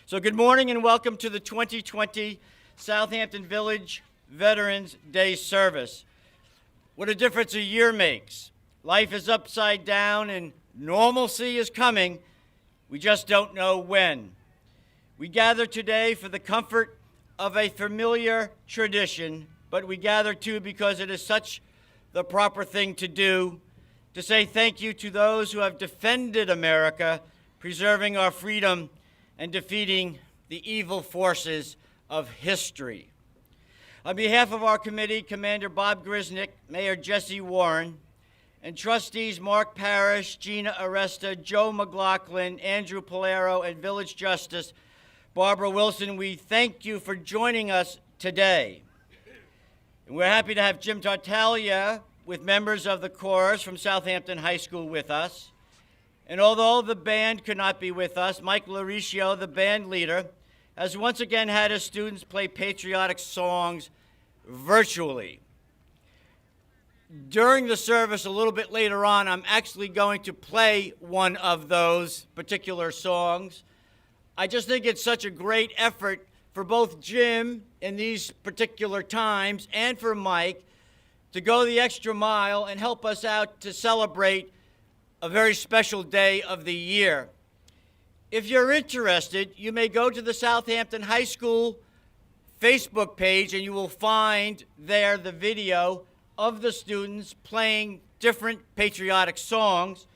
So good morning and welcome to the 2020 Southampton Village Veterans Day service. What a difference a year makes. Life is upside down and normalcy is coming. We just don't know when. We gather today for the comfort of a familiar tradition, but we gather too because it is such the proper thing to do, to say thank you to those who have defended America, preserving our freedom and defeating the evil forces of history. On behalf of our committee, Commander Bob Grisnick, Mayor Jesse Warren, and trustees Mark Parrish, Gina Aresta, Joe McLaughlin, Andrew Polero, and Village Justice Barbara Wilson, we thank you for joining us today. And we're happy to have Jim Tartaglia with members of the chorus from Southampton High School with us. And although the band could not be with us, Mike Lauricio, the band leader, has once again had his students play patriotic songs virtually. During the service, a little bit later on, I'm actually going to play one of those particular songs. I just think it's such a great effort for both Jim in these particular times and for Mike to go the extra mile and help us out to celebrate a very special day of the year. If you're interested, you may go to the Southampton High School Facebook page and you will find there the video of the students playing different patriotic songs.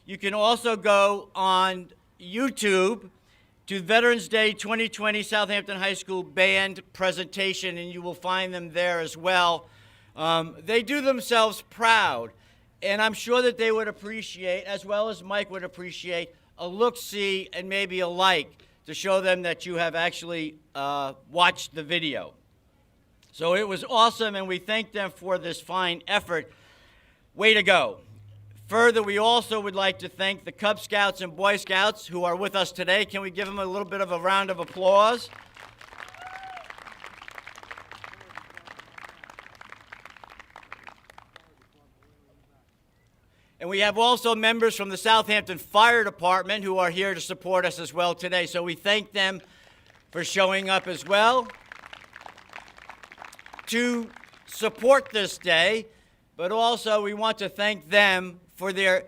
You can also go on YouTube to Veterans Day 2020 Southampton High School band presentation, and you will find them there as well. They do themselves proud, and I'm sure that they would appreciate, as well as Mike would appreciate, a look-see and maybe a like to show them that you have actually watched the video. So it was awesome, and we thank them for this fine effort. Way to go. Further, we also would like to thank the Cub Scouts and Boy Scouts who are with us today. Can we give them a little bit of a round of applause? And we have also members from the Southampton Fire Department who are here to support us as well today. So we thank them for showing up as well to support this day, but also we want to thank them for their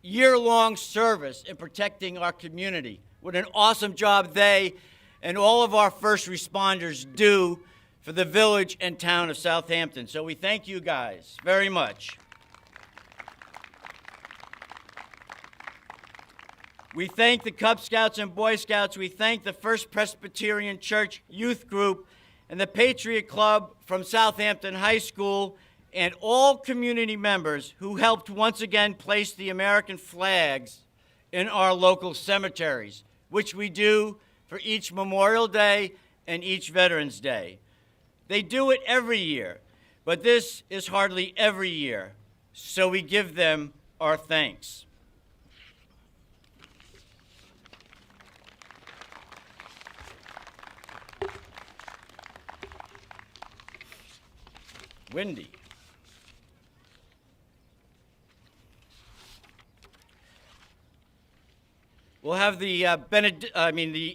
year-long service in protecting our community. What an awesome job they and all of our first responders do for the village and town of Southampton. So we thank you guys very much. We thank the Cub Scouts and Boy Scouts. We thank the First Presbyterian Church Youth Group and the Patriot Club from Southampton High School and all community members who helped once again place the American flags in our local cemeteries, which we do for each Memorial Day and each Veterans Day. They do it every year, but this is hardly every year, so we give them our thanks. Windy. We'll have the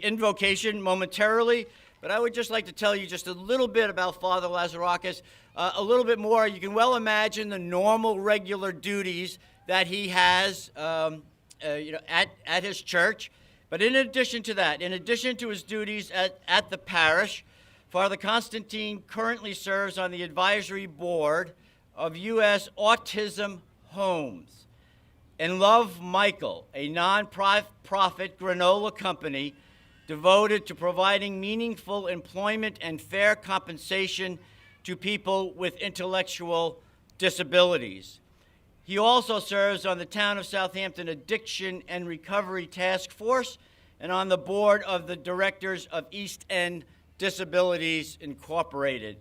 invocation momentarily, but I would just like to tell you just a little bit about Father Lazarakis, a little bit more. You can well imagine the normal, regular duties that he has, at his church. But in addition to that, in addition to his duties at the parish, Father Constantine currently serves on the advisory board of U.S. Autism Homes. And Love Michael, a non-profit granola company devoted to providing meaningful employment and fair compensation to people with intellectual disabilities. He also serves on the Town of Southampton Addiction and Recovery Task Force and on the board of the directors of East End Disabilities Incorporated.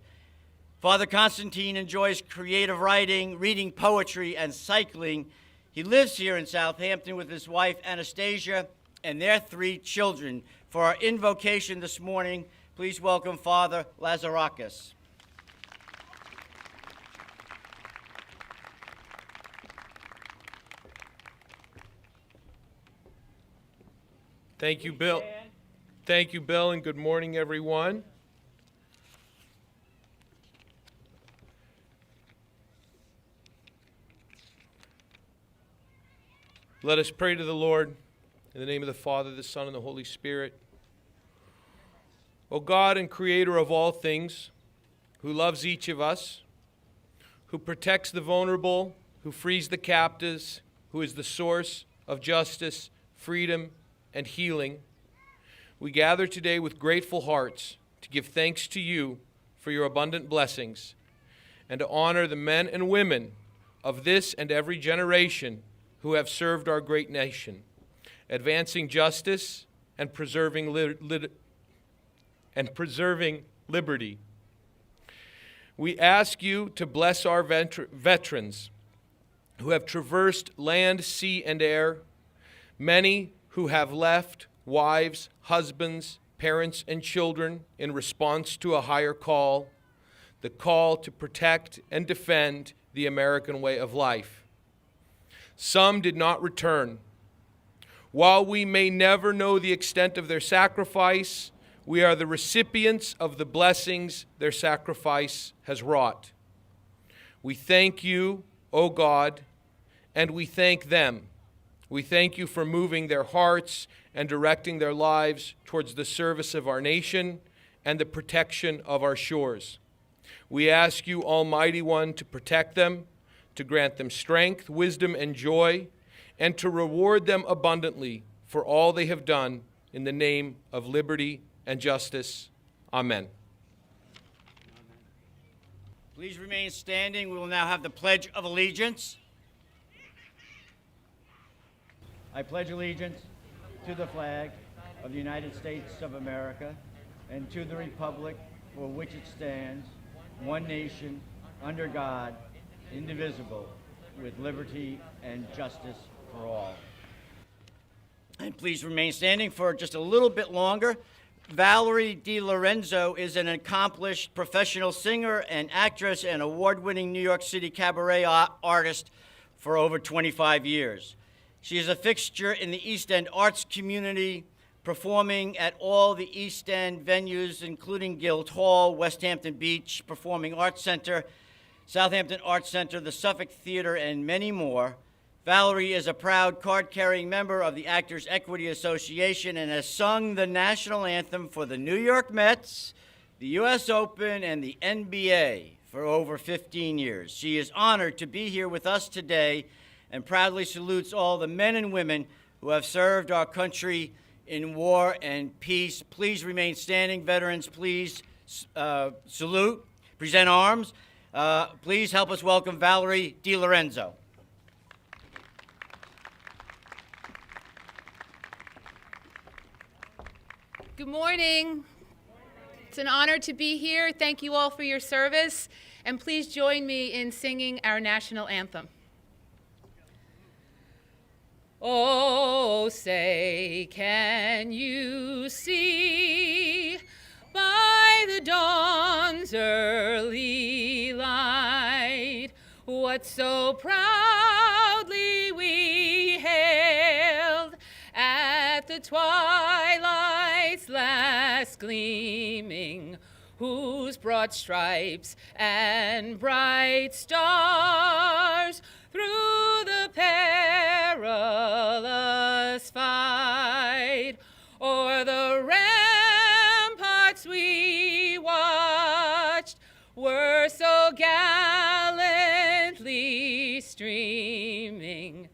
Father Constantine enjoys creative writing, reading poetry, and cycling. He lives here in Southampton with his wife, Anastasia, and their 3 children. For our invocation this morning, please welcome Father Lazarakis. Thank you, Bill. Thank you, Bill, and good morning, everyone. Let us pray to the Lord in the name of the Father, the Son, and the Holy Spirit. O God and Creator of all things, who loves each of us, who protects the vulnerable, who frees the captives, who is the source of justice, freedom, and healing, we gather today with grateful hearts to give thanks to you for your abundant blessings and to honor the men and women of this and every generation who have served our great nation, advancing justice and preserving liberty. We ask you to bless our veterans who have traversed land, sea, and air, many who have left wives, husbands, parents, and children in response to a higher call, the call to protect and defend the American way of life. Some did not return. While we may never know the extent of their sacrifice, we are the recipients of the blessings their sacrifice has wrought. We thank you, O God, and we thank them. We thank you for moving their hearts and directing their lives towards the service of our nation and the protection of our shores. We ask you, Almighty One, to protect them, to grant them strength, wisdom, and joy, and to reward them abundantly for all they have done in the name of liberty and justice. Amen. Please remain standing. We will now have the Pledge of Allegiance. I pledge allegiance to the flag of the United States of America and to the republic for which it stands, one nation, under God, indivisible, with liberty and justice for all. And please remain standing for just a little bit longer. Valerie DiLorenzo is an accomplished professional singer and actress and award-winning New York City cabaret artist for over 25 years. She is a fixture in the East End arts community, performing at all the East End venues, including Guildhall, West Hampton Beach Performing Arts Center, Southampton Arts Center, the Suffolk Theater, and many more. Valerie is a proud card-carrying member of the Actors Equity Association and has sung the national anthem for the New York Mets, the U.S. Open, and the NBA for over 15 years. She is honored to be here with us today and proudly salutes all the men and women who have served our country in war and peace. Please remain standing. Veterans, please salute, present arms. Please help us welcome Valerie DiLorenzo. Good morning. It's an honor to be here. Thank you all for your service. And please join me in singing our national anthem. Oh, say, can you see by the dawn's early light what so proudly we hailed at the twilight's last gleaming, whose broad stripes and bright stars through the perilous fight o'er the ramparts we watched were so gallantly streaming,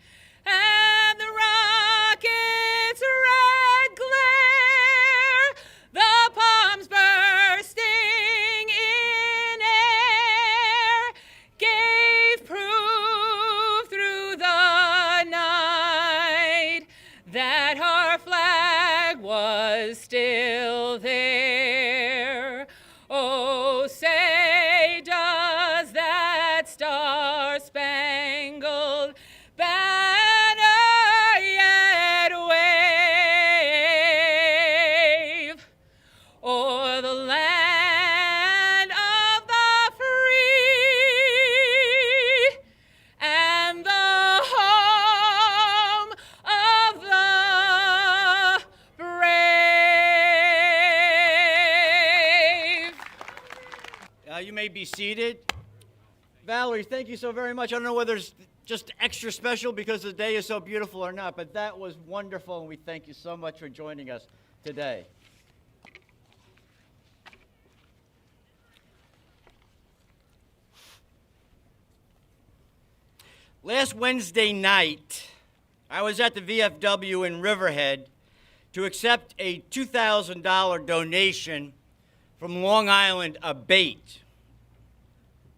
and the rocket's red glare, the palms bursting in air, gave proof through the night that our flag was still there. Oh, say, does that star-spangled banner yet wave o'er the land of the free and the home of the brave? You may be seated. Valerie, thank you so very much. I don't know whether it's just extra special because the day is so beautiful or not, but that was wonderful, and we thank you so much for joining us today. Last Wednesday night, I was at the VFW in Riverhead to accept a $2,000 donation from Long Island ABATE.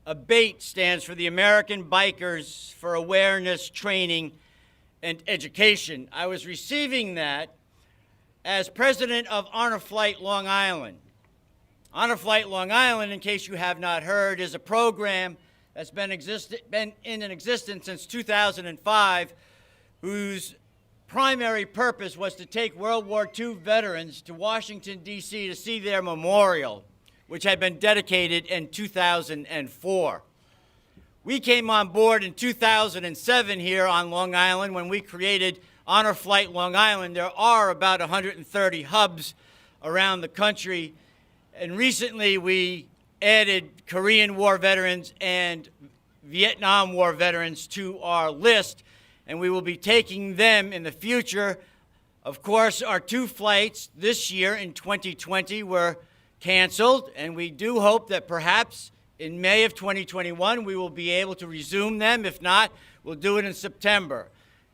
ABATE stands for the American Bikers for Awareness, Training, and Education. I was receiving that as president of Honor Flight Long Island. Honor Flight Long Island, in case you have not heard, is a program that's been in existence since 2005, whose primary purpose was to take World War II veterans to Washington, D.C. to see their memorial, which had been dedicated in 2004. We came on board in 2007 here on Long Island when we created Honor Flight Long Island. There are about 130 hubs around the country, and recently we added Korean War veterans and Vietnam War veterans to our list, and we will be taking them in the future. Of course, our 2 flights this year in 2020 were canceled, and we do hope that perhaps in May of 2021 we will be able to resume them. If not, we'll do it in September.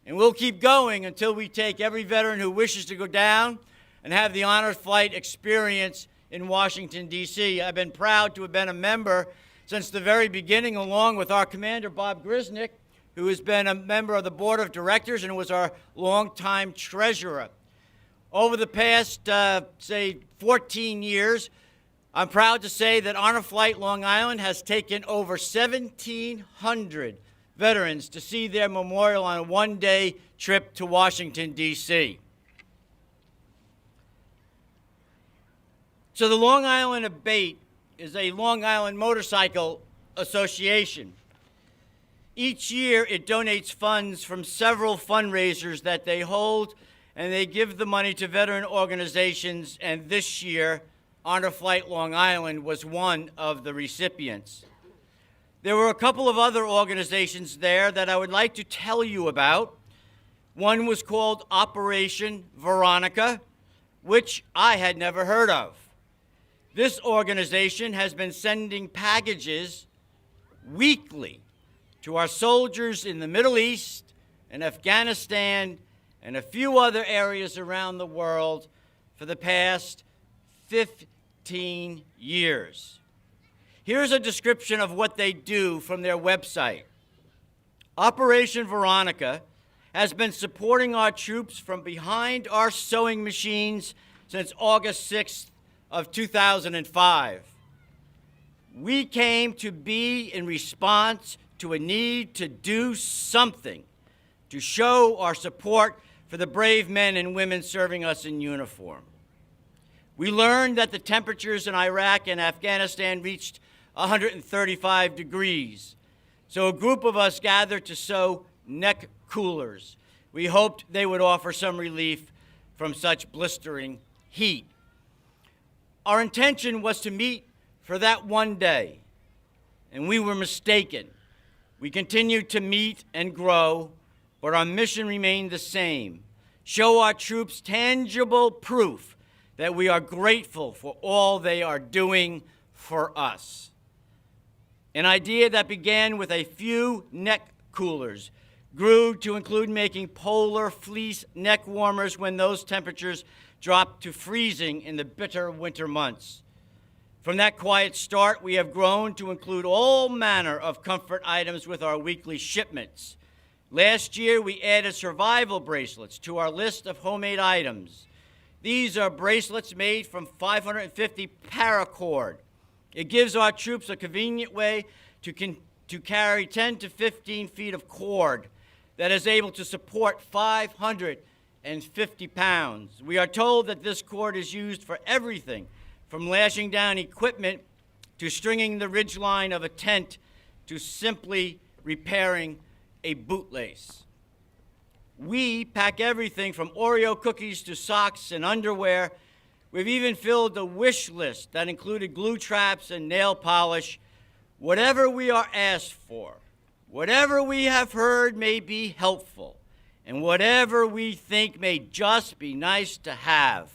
And we'll keep going until we take every veteran who wishes to go down and have the honor flight experience in Washington, D.C. I've been proud to have been a member since the very beginning, along with our commander, Bob Grisnick, who has been a member of the board of directors and was our longtime treasurer. Over the past, 14 years, I'm proud to say that Honor Flight Long Island has taken over 1,700 veterans to see their memorial on a one-day trip to Washington, D.C. So the Long Island ABATE is a Long Island Motorcycle Association. Each year, it donates funds from several fundraisers that they hold, and they give the money to veteran organizations, and this year, Honor Flight Long Island was one of the recipients. There were a couple of other organizations there that I would like to tell you about. One was called Operation Veronica, which I had never heard of. This organization has been sending packages weekly to our soldiers in the Middle East and Afghanistan and a few other areas around the world for the past 15 years. Here's a description of what they do from their website. Operation Veronica has been supporting our troops from behind our sewing machines since August 6th of 2005. We came to be in response to a need to do something to show our support for the brave men and women serving us in uniform. We learned that the temperatures in Iraq and Afghanistan reached 135 degrees. So a group of us gathered to sew neck coolers. We hoped they would offer some relief from such blistering heat. Our intention was to meet for that one day, and we were mistaken. We continued to meet and grow, but our mission remained the same: show our troops tangible proof that we are grateful for all they are doing for us. An idea that began with a few neck coolers grew to include making polar fleece neck warmers when those temperatures dropped to freezing in the bitter winter months. From that quiet start, we have grown to include all manner of comfort items with our weekly shipments. Last year, we added survival bracelets to our list of homemade items. These are bracelets made from 550 paracord. It gives our troops a convenient way to carry 10 to 15 feet of cord that is able to support 550 pounds. We are told that this cord is used for everything from lashing down equipment to stringing the ridgeline of a tent to simply repairing a bootlace. We pack everything from Oreo cookies to socks and underwear We've even filled a wish list that included glue traps and nail polish. Whatever we are asked for, whatever we have heard may be helpful, and whatever we think may just be nice to have,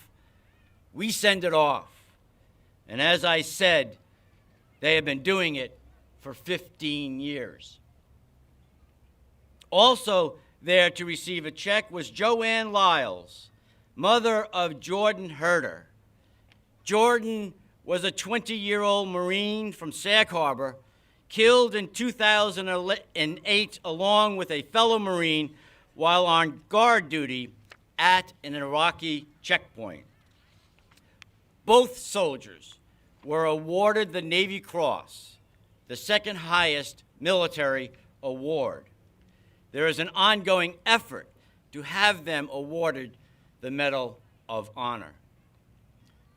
we send it off. And as I said, they have been doing it for 15 years. Also there to receive a check was Joanne Lyles, mother of Jordan Herder. Jordan was a 20-year-old Marine from Sag Harbor, killed in 2008 along with a fellow Marine while on guard duty at an Iraqi checkpoint. Both soldiers were awarded the Navy Cross, the second highest military award. There is an ongoing effort to have them awarded the Medal of Honor.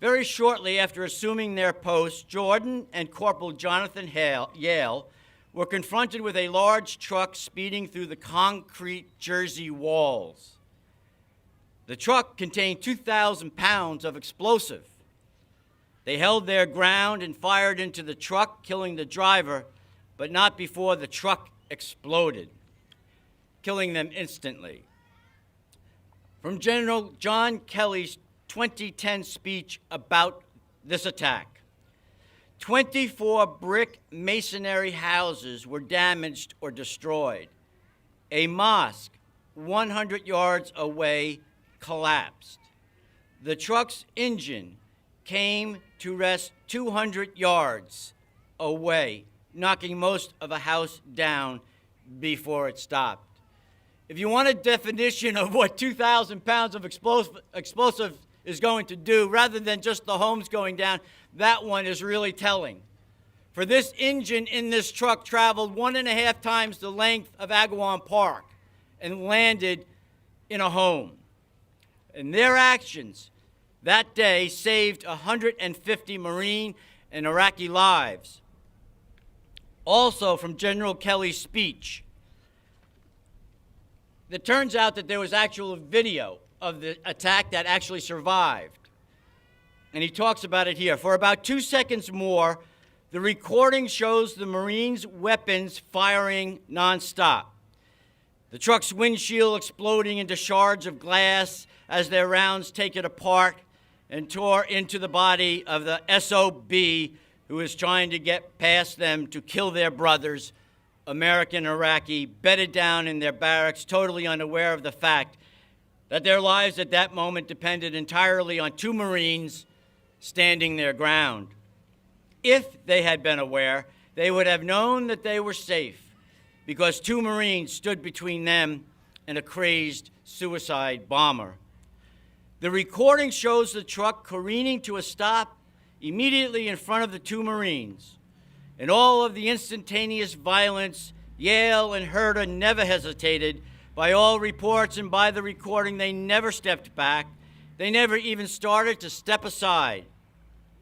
Very shortly after assuming their posts, Jordan and Corporal Jonathan Yale were confronted with a large truck speeding through the concrete Jersey walls. The truck contained 2,000 pounds of explosive. They held their ground and fired into the truck, killing the driver, but not before the truck exploded, killing them instantly. From General John Kelly's 2010 speech about this attack, 24 brick masonry houses were damaged or destroyed. A mosque 100 yards away collapsed. The truck's engine came to rest 200 yards away, knocking most of a house down before it stopped. If you want a definition of what 2,000 pounds of explosive is going to do, rather than just the homes going down, that one is really telling. For this engine in this truck traveled 1.5 times the length of Agawam Park and landed in a home. And their actions that day saved 150 Marine and Iraqi lives. Also from General Kelly's speech, it turns out that there was actual video of the attack that actually survived. And he talks about it here. For about 2 seconds more, the recording shows the Marines' weapons firing nonstop. The truck's windshield exploding into shards of glass as their rounds take it apart and tore into the body of the SOB who was trying to get past them to kill their brothers, American Iraqi, bedded down in their barracks, totally unaware of the fact that their lives at that moment depended entirely on 2 Marines standing their ground. If they had been aware, they would have known that they were safe because 2 Marines stood between them and a crazed suicide bomber. The recording shows the truck careening to a stop immediately in front of the 2 Marines. In all of the instantaneous violence, Yale and Herder never hesitated. By all reports and by the recording, they never stepped back. They never even started to step aside.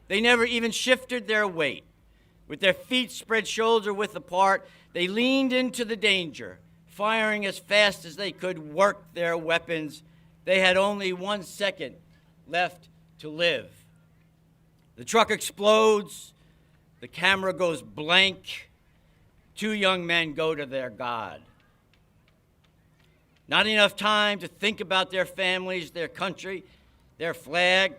They never even shifted their weight. With their feet spread shoulder-width apart, they leaned into the danger, firing as fast as they could work their weapons. They had only 1 second left to live. The truck explodes. The camera goes blank. 2 young men go to their God. Not enough time to think about their families, their country, their flag,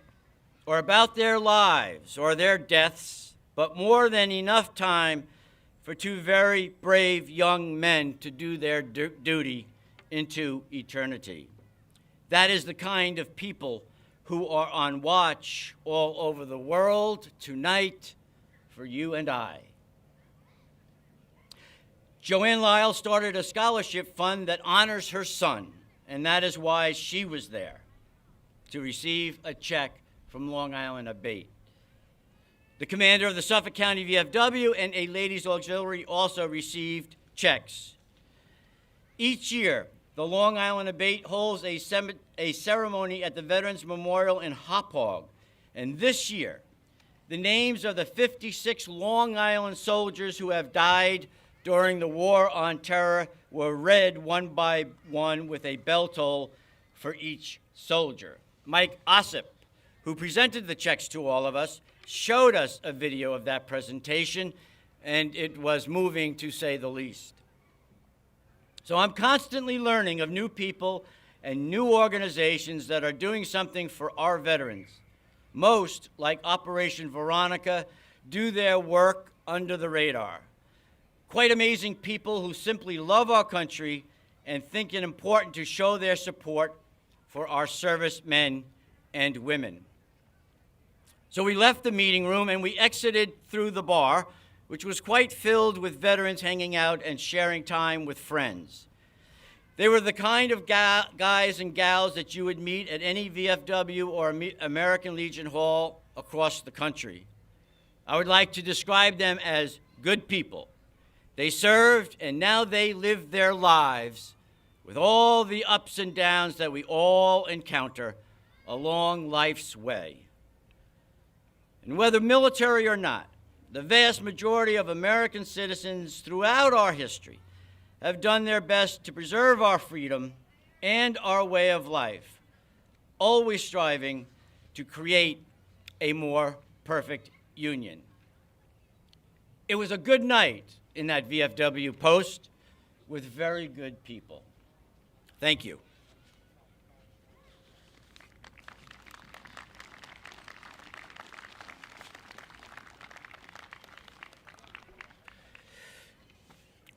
or about their lives or their deaths, but more than enough time for 2 very brave young men to do their duty into eternity. That is the kind of people who are on watch all over the world tonight for you and I. Joanne Lyle started a scholarship fund that honors her son, and that is why she was there, to receive a check from Long Island Abate. The commander of the Suffolk County VFW and a ladies' auxiliary also received checks. Each year, the Long Island Abate holds a ceremony at the Veterans Memorial in Hauppauge, and this year, the names of the 56 Long Island soldiers who have died during the War on Terror were read one by one with a bell toll for each soldier. Mike Ossip, who presented the checks to all of us, showed us a video of that presentation, and it was moving to say the least. So I'm constantly learning of new people and new organizations that are doing something for our veterans. Most, like Operation Veronica, do their work under the radar. Quite amazing people who simply love our country and think it important to show their support for our servicemen and women. So we left the meeting room and we exited through the bar, which was quite filled with veterans hanging out and sharing time with friends. They were the kind of guys and gals that you would meet at any VFW or American Legion Hall across the country. I would like to describe them as good people. They served, and now they live their lives with all the ups and downs that we all encounter along life's way. And whether military or not, the vast majority of American citizens throughout our history have done their best to preserve our freedom and our way of life, always striving to create a more perfect union. It was a good night in that VFW post with very good people. Thank you.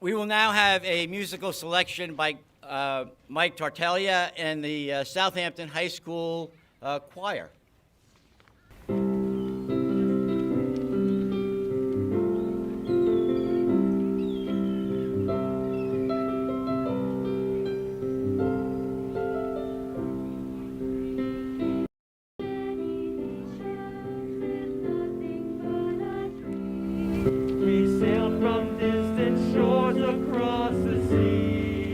We will now have a musical selection by Mike Tartaglia and the Southampton High School Choir. We sailed from distant shores across the sea.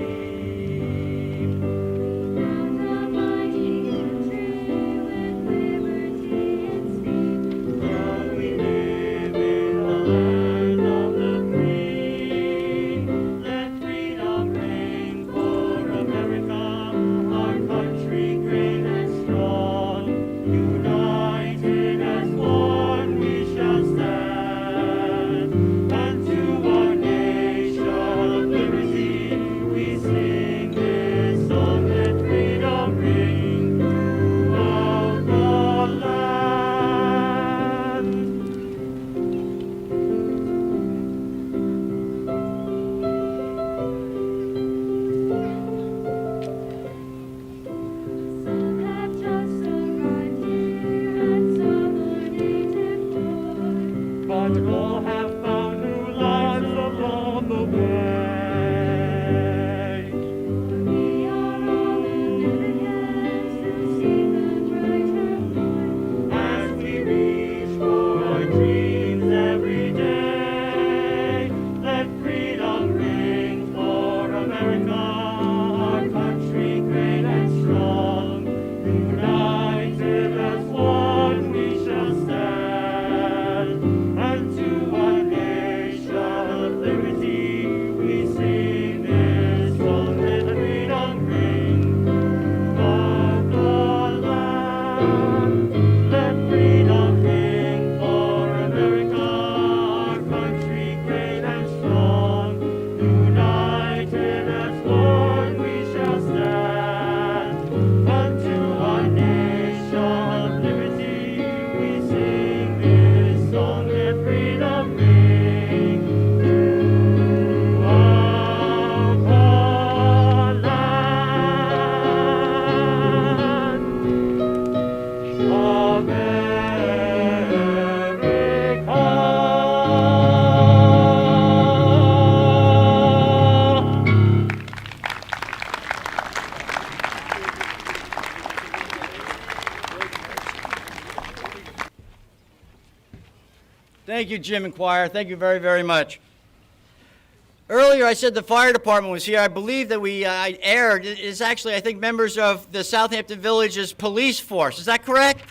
From the mighty country with liberty and speed. Now we live in the land of the free. Let freedom ring for America, our country great and strong. United as one we shall stand. But all have found new lives along the way. We are all in heaven, yes, to see the brighter light. As we reach for our dreams every day, let freedom ring for America, our country great and strong. United as one we shall stand. To our nation of liberty, we sing this song. Let freedom ring throughout the land. Let freedom ring for America, our country great and strong. United as one we shall stand. Unto our nation of liberty, we sing this song. Let freedom ring throughout the land. Thank you, Jim and choir. Thank you very, very much. Earlier, I said the fire department was here. I believe that I aired is actually, I think, members of the Southampton Village's police force. Is that correct?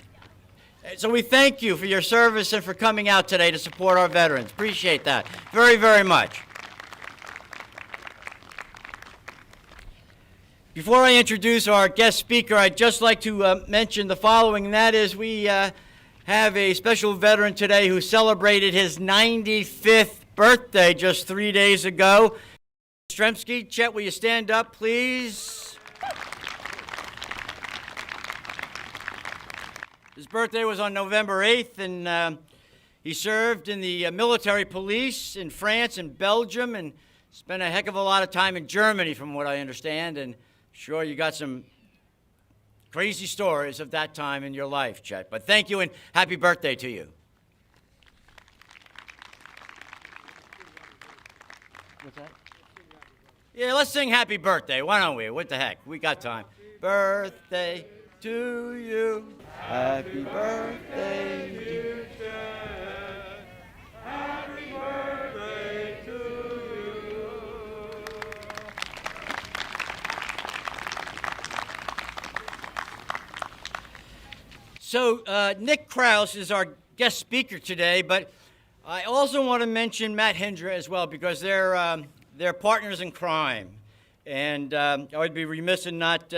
So we thank you for your service and for coming out today to support our veterans. Appreciate that very, very much. Before I introduce our guest speaker, I'd just like to mention the following, and that is we have a special veteran today who celebrated his 95th birthday just 3 days ago. Stremski, Chet, will you stand up, please? His birthday was on November 8th, and he served in the military police in France and Belgium, and spent a heck of a lot of time in Germany, from what I understand, and sure you got some crazy stories of that time in your life, Chet. But thank you and happy birthday to you. What's that? Yeah, let's sing happy birthday, why don't we? What the heck? We got time. Birthday to you. Happy birthday, dear Chet. Happy birthday to you. So, Nick Krause is our guest speaker today, but I also want to mention Matt Hindra as well, because they're partners in crime. And I would be remiss in not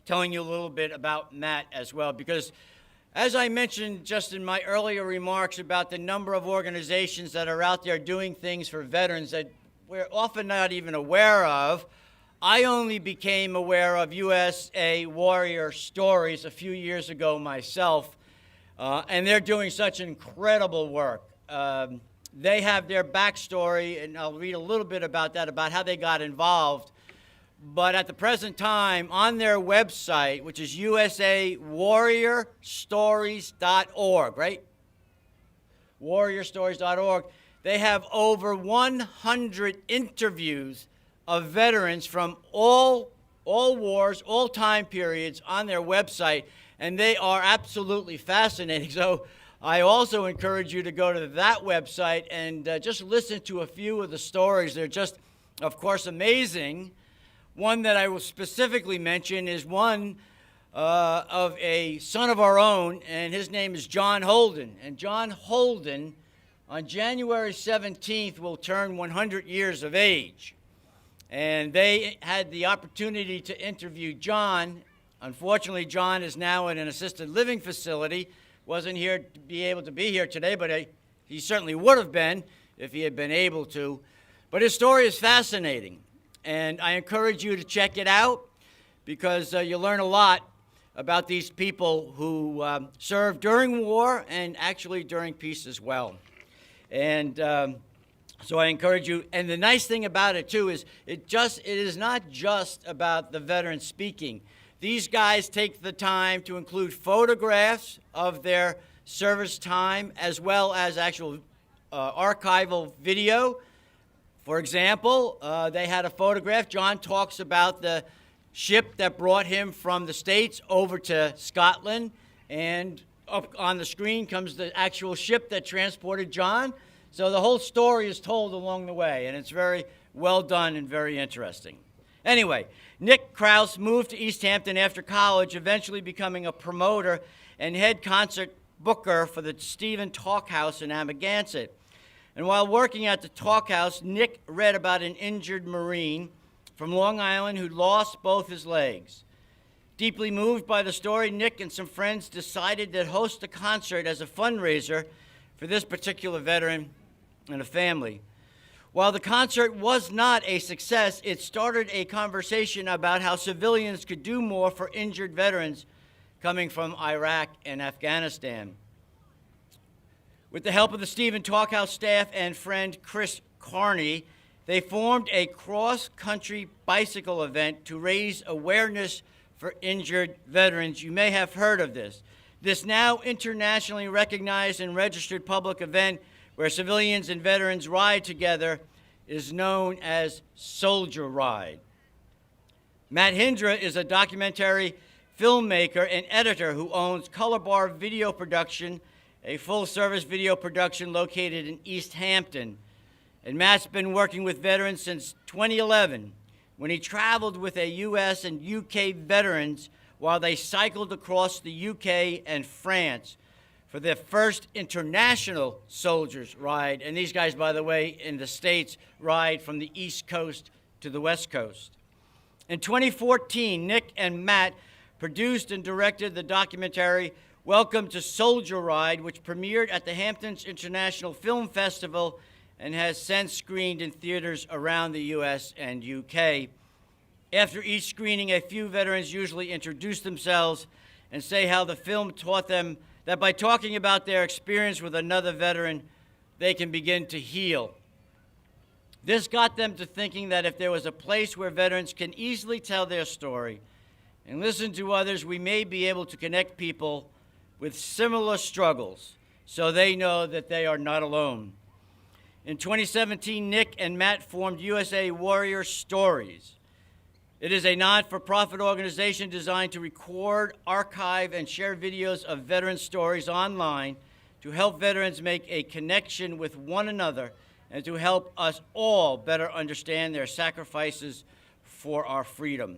telling you a little bit about Matt as well, because as I mentioned just in my earlier remarks about the number of organizations that are out there doing things for veterans that we're often not even aware of, I only became aware of USA Warrior Stories a few years ago myself, and they're doing such incredible work. They have their backstory, and I'll read a little bit about that, about how they got involved. But at the present time, on their website, which is usawarriorstories.org, right? Warriorstories.org, they have over 100 interviews of veterans from all wars, all time periods on their website, and they are absolutely fascinating. So I also encourage you to go to that website and just listen to a few of the stories. They're just, of course, amazing. One that I will specifically mention is one of a son of our own, and his name is John Holden. And John Holden, on January 17th, will turn 100 years of age. And they had the opportunity to interview John. Unfortunately, John is now in an assisted living facility. Wasn't here to be able to be here today, but he certainly would have been if he had been able to. But his story is fascinating, and I encourage you to check it out, because you learn a lot about these people who served during war and actually during peace as well. And so I encourage you. And the nice thing about it, too, is it is not just about the veterans speaking. These guys take the time to include photographs of their service time, as well as actual archival video. For example, they had a photograph. John talks about the ship that brought him from the States over to Scotland, and up on the screen comes the actual ship that transported John. So the whole story is told along the way, and it's very well done and very interesting. Anyway, Nick Krause moved to East Hampton after college, eventually becoming a promoter and head concert booker for the Stephen Talk House in Amagansett. And while working at the Talk House, Nick read about an injured Marine from Long Island who lost both his legs. Deeply moved by the story, Nick and some friends decided to host a concert as a fundraiser for this particular veteran and a family. While the concert was not a success, it started a conversation about how civilians could do more for injured veterans coming from Iraq and Afghanistan. With the help of the Stephen Talkhouse staff and friend Chris Carney, they formed a cross-country bicycle event to raise awareness for injured veterans. You may have heard of this. This now internationally recognized and registered public event where civilians and veterans ride together is known as Soldier Ride. Matt Hindra is a documentary filmmaker and editor who owns Color Bar Video Production, a full-service video production located in East Hampton. And Matt's been working with veterans since 2011, when he traveled with a U.S. and U.K. veterans while they cycled across the U.K. and France for their first international soldiers ride. And these guys, by the way, in the States, ride from the East Coast to the West Coast. In 2014, Nick and Matt produced and directed the documentary Welcome to Soldier Ride, which premiered at the Hamptons International Film Festival and has since screened in theaters around the U.S. and U.K. After each screening, a few veterans usually introduce themselves and say how the film taught them that by talking about their experience with another veteran, they can begin to heal. This got them to thinking that if there was a place where veterans can easily tell their story and listen to others, we may be able to connect people with similar struggles so they know that they are not alone. In 2017, Nick and Matt formed USA Warrior Stories. It is a non-for-profit organization designed to record, archive, and share videos of veteran stories online to help veterans make a connection with one another and to help us all better understand their sacrifices for our freedom.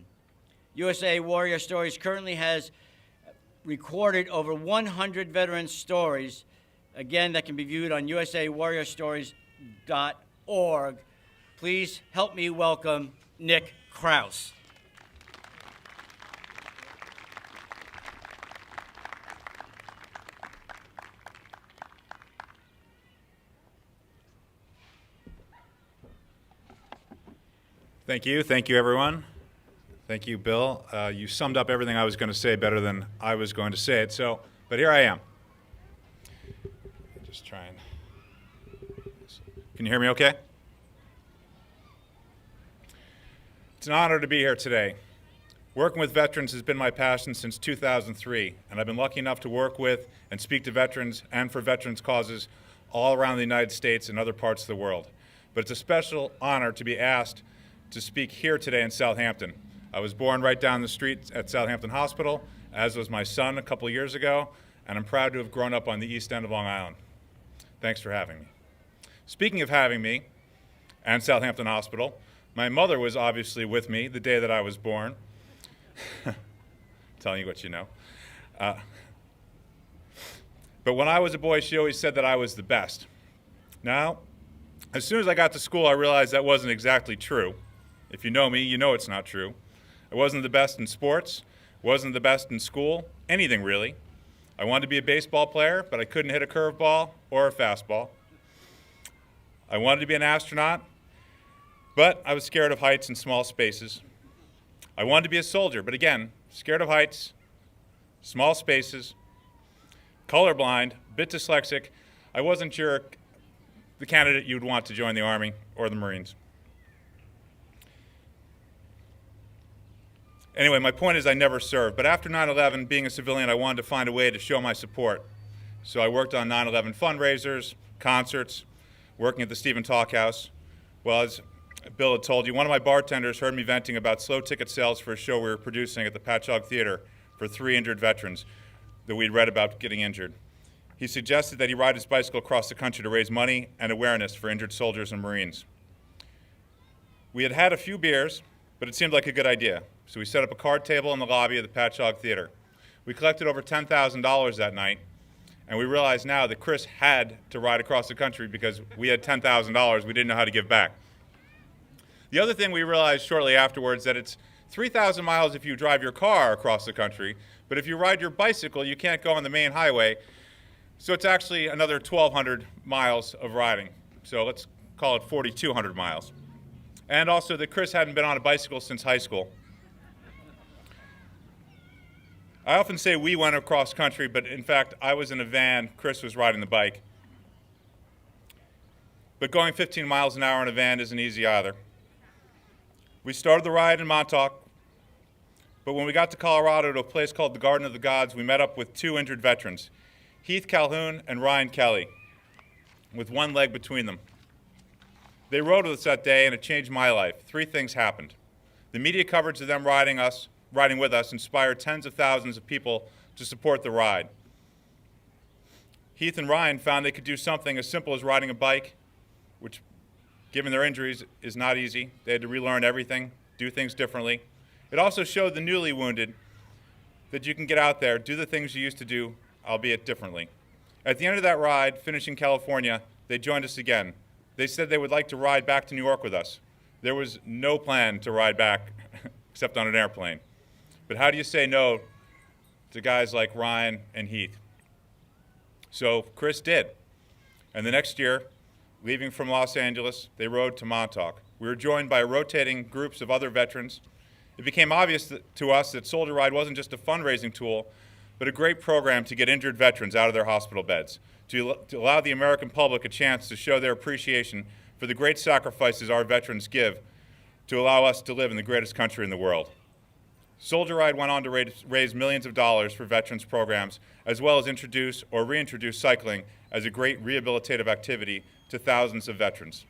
USA Warrior Stories currently has recorded over 100 veteran stories, again, that can be viewed on usawarriorstories.org. Please help me welcome Nick Krause. Thank you, everyone. Thank you, Bill. You summed up everything I was going to say better than I was going to say it, but here I am. Just try and... Can you hear me okay? It's an honor to be here today. Working with veterans has been my passion since 2003, and I've been lucky enough to work with and speak to veterans and for veterans causes all around the United States and other parts of the world. But it's a special honor to be asked to speak here today in Southampton. I was born right down the street at Southampton Hospital, as was my son a couple of years ago, and I'm proud to have grown up on the East End of Long Island. Thanks for having me. Speaking of having me and Southampton Hospital, my mother was obviously with me the day that I was born. Telling you what you know. But when I was a boy, she always said that I was the best. Now, as soon as I got to school, I realized that wasn't exactly true. If you know me, you know it's not true. I wasn't the best in sports, wasn't the best in school, anything really. I wanted to be a baseball player, but I couldn't hit a curveball or a fastball. I wanted to be an astronaut, but I was scared of heights and small spaces. I wanted to be a soldier, but again, scared of heights, small spaces, colorblind, a bit dyslexic. I wasn't sure the candidate you'd want to join the Army or the Marines. Anyway, my point is I never served, but after 9/11, being a civilian, I wanted to find a way to show my support. So I worked on 9/11 fundraisers, concerts, working at the Stephen Talk House. Well, as Bill had told you, one of my bartenders heard me venting about slow ticket sales for a show we were producing at the Patchogue Theater for 3 injured veterans that we'd read about getting injured. He suggested that he ride his bicycle across the country to raise money and awareness for injured soldiers and Marines. We had had a few beers, but it seemed like a good idea. So we set up a card table in the lobby of the Patchogue Theater. We collected over $10,000 that night, and we realized now that Chris had to ride across the country because we had $10,000 we didn't know how to give back. The other thing we realized shortly afterwards that it's 3,000 miles if you drive your car across the country, but if you ride your bicycle, you can't go on the main highway. So it's actually another 1,200 miles of riding. So let's call it 4,200 miles. And also that Chris hadn't been on a bicycle since high school. I often say we went across country, but in fact, I was in a van, Chris was riding the bike. But going 15 miles an hour in a van isn't easy either. We started the ride in Montauk, but when we got to Colorado to a place called the Garden of the Gods, we met up with 2 injured veterans, Heath Calhoun and Ryan Kelly, with one leg between them. They rode with us that day, and it changed my life. 3 things happened. The media coverage of them riding with us inspired tens of thousands of people to support the ride. Heath and Ryan found they could do something as simple as riding a bike, which, given their injuries, is not easy. They had to relearn everything, do things differently. It also showed the newly wounded that you can get out there, do the things you used to do, albeit differently. At the end of that ride, finishing California, they joined us again. They said they would like to ride back to New York with us. There was no plan to ride back except on an airplane. But how do you say no to guys like Ryan and Heath? So Chris did. And the next year, leaving from Los Angeles, they rode to Montauk. We were joined by rotating groups of other veterans. It became obvious to us that Soldier Ride wasn't just a fundraising tool, but a great program to get injured veterans out of their hospital beds, to allow the American public a chance to show their appreciation for the great sacrifices our veterans give to allow us to live in the greatest country in the world. Soldier Ride went on to raise millions of dollars for veterans programs, as well as introduce or reintroduce cycling as a great rehabilitative activity to thousands of veterans.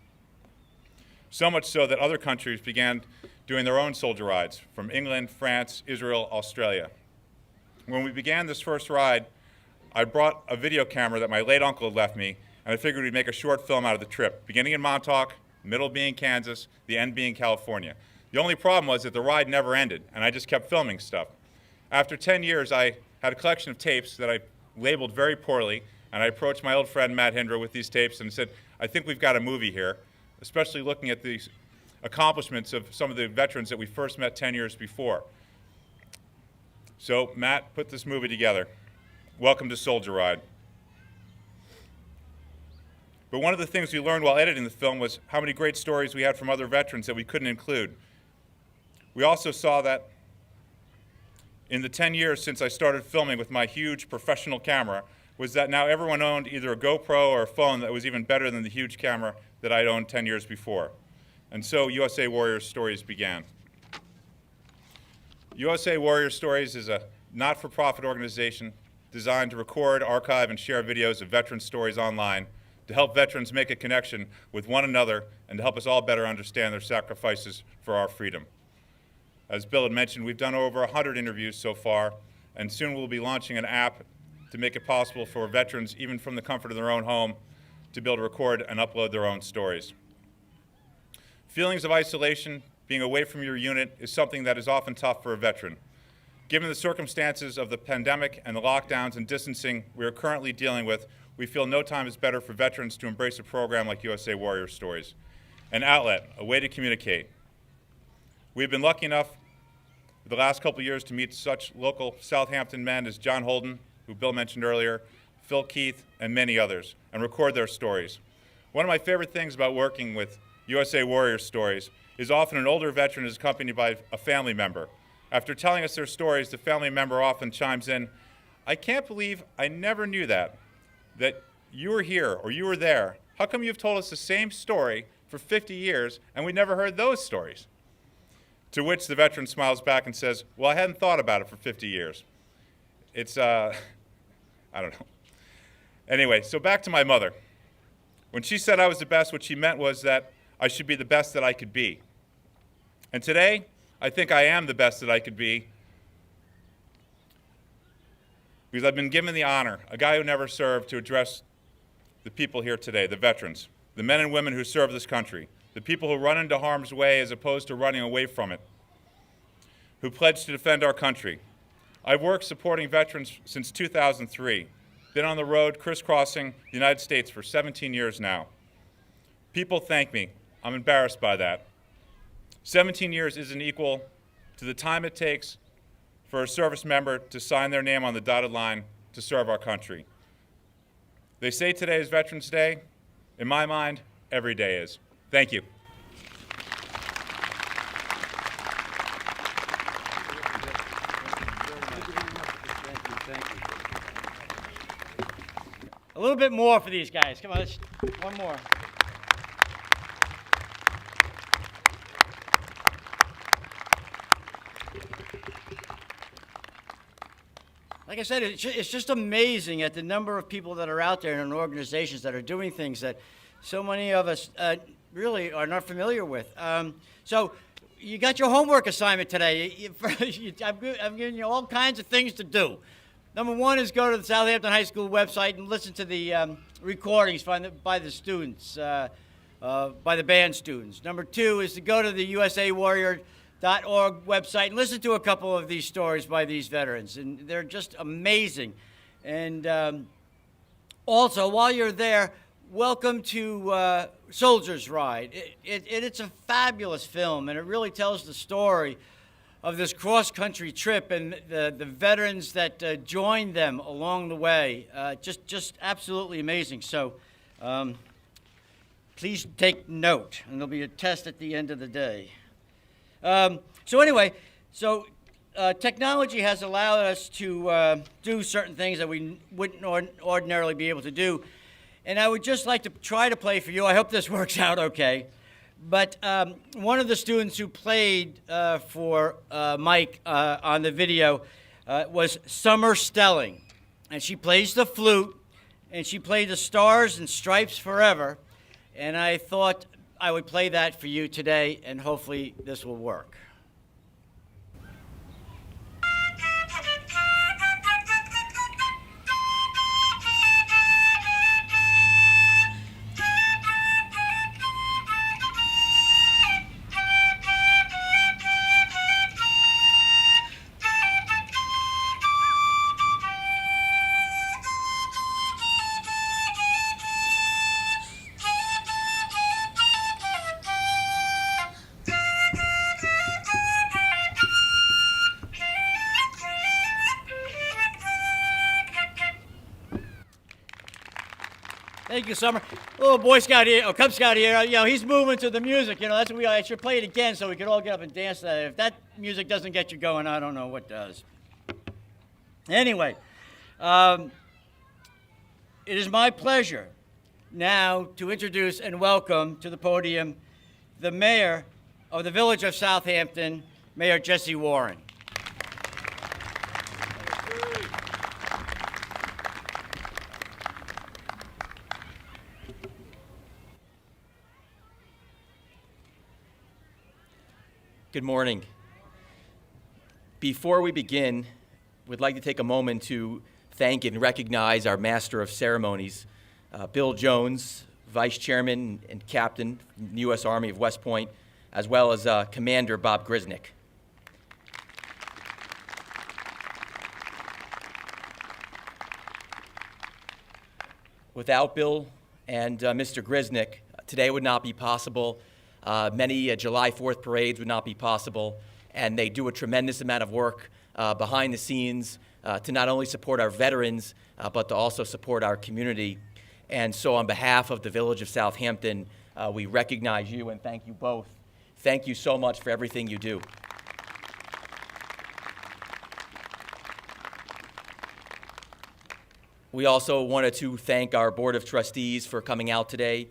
So much so that other countries began doing their own Soldier Rides, from England, France, Israel, Australia. When we began this first ride, I brought a video camera that my late uncle had left me, and I figured we'd make a short film out of the trip, beginning in Montauk, middle being Kansas, the end being California. The only problem was that the ride never ended, and I just kept filming stuff. After 10 years, I had a collection of tapes that I labeled very poorly, and I approached my old friend Matt Hindra with these tapes and said, I think we've got a movie here, especially looking at the accomplishments of some of the veterans that we first met 10 years before. So Matt put this movie together. Welcome to Soldier Ride. But one of the things we learned while editing the film was how many great stories we had from other veterans that we couldn't include. We also saw that in the 10 years since I started filming with my huge professional camera was that now everyone owned either a GoPro or a phone that was even better than the huge camera that I'd owned 10 years before. And so USA Warrior Stories began. USA Warrior Stories is a not-for-profit organization designed to record, archive, and share videos of veteran stories online to help veterans make a connection with one another and to help us all better understand their sacrifices for our freedom. As Bill had mentioned, we've done over 100 interviews so far, and soon we'll be launching an app to make it possible for veterans, even from the comfort of their own home, to be able to record and upload their own stories. Feelings of isolation, being away from your unit, is something that is often tough for a veteran. Given the circumstances of the pandemic and the lockdowns and distancing we are currently dealing with, we feel no time is better for veterans to embrace a program like USA Warrior Stories, an outlet, a way to communicate. We've been lucky enough the last couple of years to meet such local Southampton men as John Holden, who Bill mentioned earlier, Phil Keith, and many others, and record their stories. One of my favorite things about working with USA Warrior Stories is often an older veteran is accompanied by a family member. After telling us their stories, the family member often chimes in, I can't believe I never knew that you were here or you were there. How come you've told us the same story for 50 years and we never heard those stories? To which the veteran smiles back and says, well, I hadn't thought about it for 50 years. It's, I don't know. Anyway, so back to my mother. When she said I was the best, what she meant was that I should be the best that I could be. And today, I think I am the best that I could be because I've been given the honor, a guy who never served, to address the people here today, the veterans, the men and women who serve this country, the people who run into harm's way as opposed to running away from it, who pledged to defend our country. I've worked supporting veterans since 2003, been on the road crisscrossing the United States for 17 years now. People thank me. I'm embarrassed by that. 17 years isn't equal to the time it takes for a service member to sign their name on the dotted line to serve our country. They say today is Veterans Day. In my mind, every day is. Thank you. A little bit more for these guys. Come on, one more. Like I said, it's just amazing at the number of people that are out there and organizations that are doing things that so many of us really are not familiar with. So you got your homework assignment today. I'm giving you all kinds of things to do. Number one is go to the Southampton High School website and listen to the recordings by the students, by the band students. Number two is to go to the USAWarrior.org website and listen to a couple of these stories by these veterans, and they're just amazing. And also, while you're there, welcome to Soldier's Ride. It's a fabulous film, and it really tells the story of this cross-country trip and the veterans that joined them along the way. Just absolutely amazing. So please take note, and there'll be a test at the end of the day. Technology has allowed us to do certain things that we wouldn't ordinarily be able to do. And I would just like to try to play for you. I hope this works out okay. But one of the students who played for Mike on the video was Summer Stelling. And she plays the flute, and she played the Stars and Stripes Forever. And I thought I would play that for you today, and hopefully this will work. Thank you, Summer. Little Boy Scout here, or Cub Scout here, he's moving to the music. That's what I should play it again so we could all get up and dance to that. If that music doesn't get you going, I don't know what does. Anyway, it is my pleasure now to introduce and welcome to the podium the mayor of the village of Southampton, Mayor Jesse Warren. Good morning. Before we begin, we'd like to take a moment to thank and recognize our Master of Ceremonies, Bill Jones, Vice Chairman and Captain, U.S. Army of West Point, as well as Commander Bob Grisnick. Without Bill and Mr. Grisnick, today would not be possible. Many July 4th parades would not be possible, and they do a tremendous amount of work behind the scenes to not only support our veterans, but to also support our community. And so on behalf of the Village of Southampton, we recognize you and thank you both. Thank you so much for everything you do. We also wanted to thank our Board of Trustees for coming out today.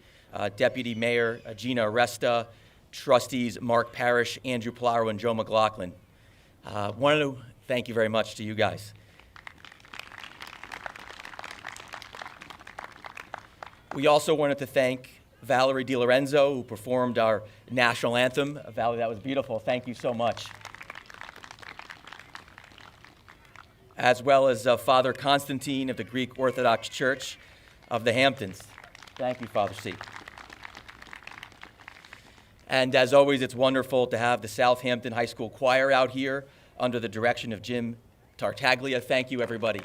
Deputy Mayor Gina Aresta, Trustees Mark Parrish, Andrew Pilaro, and Joe McLaughlin. Wanted to thank you very much to you guys. We also wanted to thank Valerie DiLorenzo, who performed our national anthem. Valerie, that was beautiful. Thank you so much. As well as Father Constantine of the Greek Orthodox Church of the Hamptons. Thank you, Father C. And as always, it's wonderful to have the Southampton High School Choir out here under the direction of Jim Tartaglia. Thank you, everybody.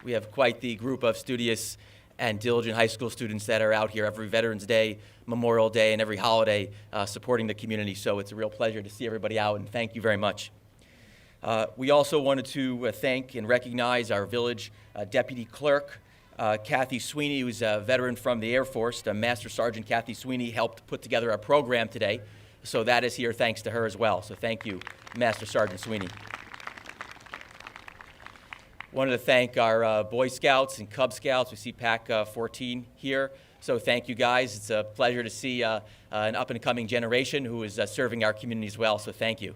We have quite the group of studious and diligent high school students that are out here every Veterans Day, Memorial Day, and every holiday supporting the community. So it's a real pleasure to see everybody out, and thank you very much. We also wanted to thank and recognize our village deputy clerk, Kathy Sweeney, who's a veteran from the Air Force. Master Sergeant Kathy Sweeney helped put together our program today, so that is here thanks to her as well. So thank you, Master Sergeant Sweeney. Wanted to thank our Boy Scouts and Cub Scouts. We see Pack 14 here, so thank you guys. It's a pleasure to see an up-and-coming generation who is serving our community as well, so thank you.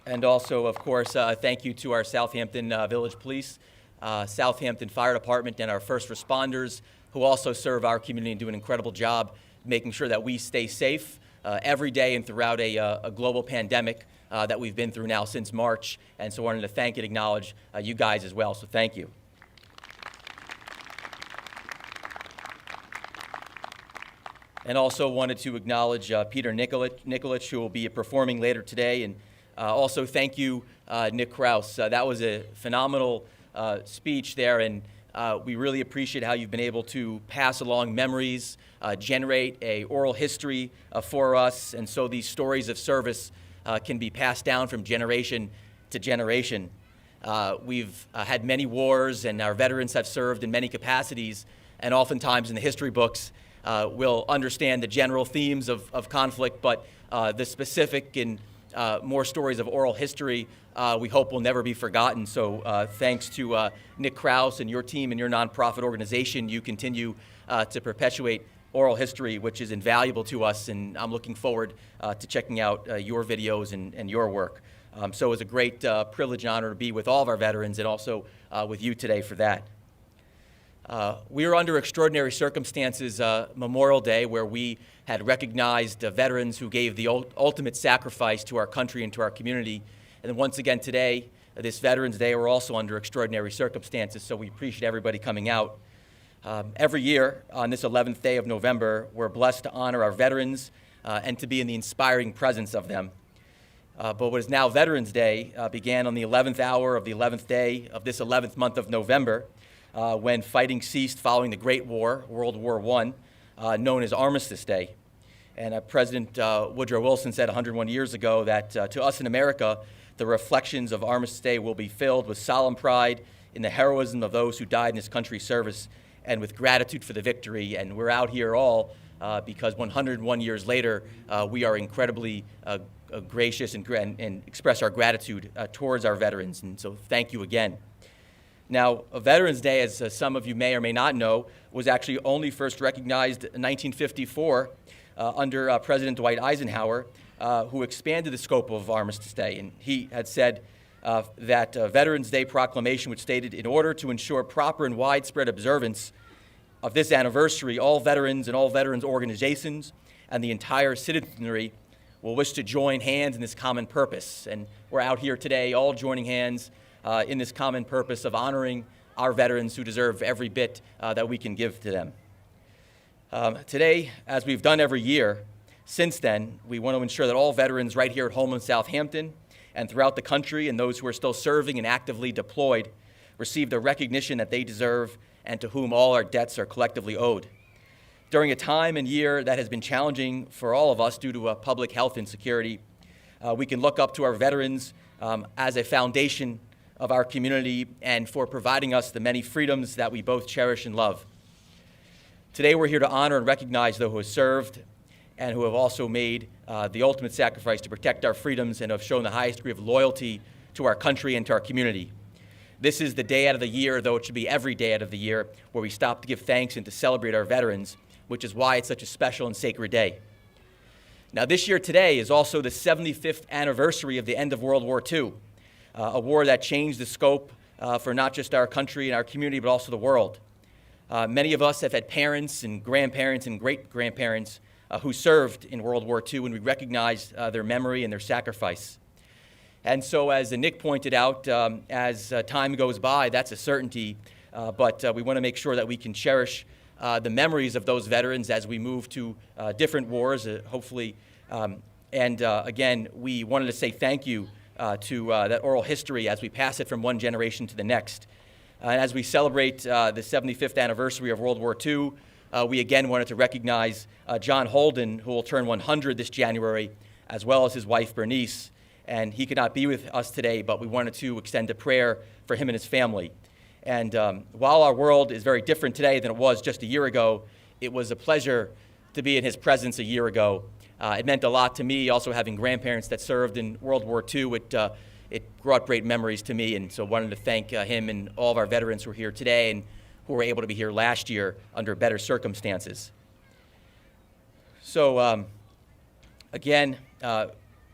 And also, of course, thank you to our Southampton Village Police, Southampton Fire Department, and our first responders who also serve our community and do an incredible job making sure that we stay safe every day and throughout a global pandemic that we've been through now since March. And so I wanted to thank and acknowledge you guys as well, so thank you. And also wanted to acknowledge Peter Nikolic, who will be performing later today. And also thank you, Nick Krause. That was a phenomenal speech there, and We really appreciate how you've been able to pass along memories, generate a oral history for us, and so these stories of service can be passed down from generation to generation. We've had many wars, and our veterans have served in many capacities, and oftentimes in the history books, we'll understand the general themes of conflict, but the specific and more stories of oral history we hope will never be forgotten. So thanks to Nick Krause and your team and your nonprofit organization, you continue to perpetuate oral history, which is invaluable to us, and I'm looking forward to checking out your videos and your work. So it was a great privilege and honor to be with all of our veterans and also with you today for that. We are under extraordinary circumstances Memorial Day, where we had recognized veterans who gave the ultimate sacrifice to our country and to our community. And then once again today, this Veterans Day, we're also under extraordinary circumstances, so we appreciate everybody coming out. Every year on this 11th day of November, we're blessed to honor our veterans and to be in the inspiring presence of them. But what is now Veterans Day began on the 11th hour of the 11th day of this 11th month of November, when fighting ceased following the Great War, World War I, known as Armistice Day. And President Woodrow Wilson said 101 years ago that to us in America, the reflections of Armistice Day will be filled with solemn pride in the heroism of those who died in this country's service and with gratitude for the victory. And we're out here all because 101 years later, we are incredibly gracious and express our gratitude towards our veterans. And so thank you again. Now, Veterans Day, as some of you may or may not know, was actually only first recognized in 1954 under President Dwight Eisenhower, who expanded the scope of Armistice Day. And he had said that Veterans Day proclamation, which stated, in order to ensure proper and widespread observance of this anniversary, all veterans and all veterans organizations and the entire citizenry will wish to join hands in this common purpose. And we're out here today all joining hands in this common purpose of honoring our veterans who deserve every bit that we can give to them. Today, as we've done every year since then, we want to ensure that all veterans right here at home in Southampton and throughout the country, and those who are still serving and actively deployed, receive the recognition that they deserve and to whom all our debts are collectively owed. During a time and year that has been challenging for all of us due to public health insecurity, we can look up to our veterans as a foundation of our community and for providing us the many freedoms that we both cherish and love. Today we're here to honor and recognize those who have served and who have also made the ultimate sacrifice to protect our freedoms and have shown the highest degree of loyalty to our country and to our community. This is the day out of the year, though it should be every day out of the year, where we stop to give thanks and to celebrate our veterans, which is why it's such a special and sacred day. Now, this year today is also the 75th anniversary of the end of World War II, a war that changed the scope for not just our country and our community, but also the world. Many of us have had parents and grandparents and great-grandparents who served in World War II, and we recognize their memory and their sacrifice. And so, as Nick pointed out, as time goes by, that's a certainty, but we want to make sure that we can cherish the memories of those veterans as we move to different wars, hopefully. Again, we wanted to say thank you to that oral history as we pass it from one generation to the next. And as we celebrate the 75th anniversary of World War II, we again wanted to recognize John Holden, who will turn 100 this January, as well as his wife Bernice. And he could not be with us today, but we wanted to extend a prayer for him and his family. And while our world is very different today than it was just a year ago, it was a pleasure to be in his presence a year ago. It meant a lot to me, also having grandparents that served in World War II. It brought great memories to me, and so wanted to thank him and all of our veterans who are here today and who were able to be here last year under better circumstances. So again,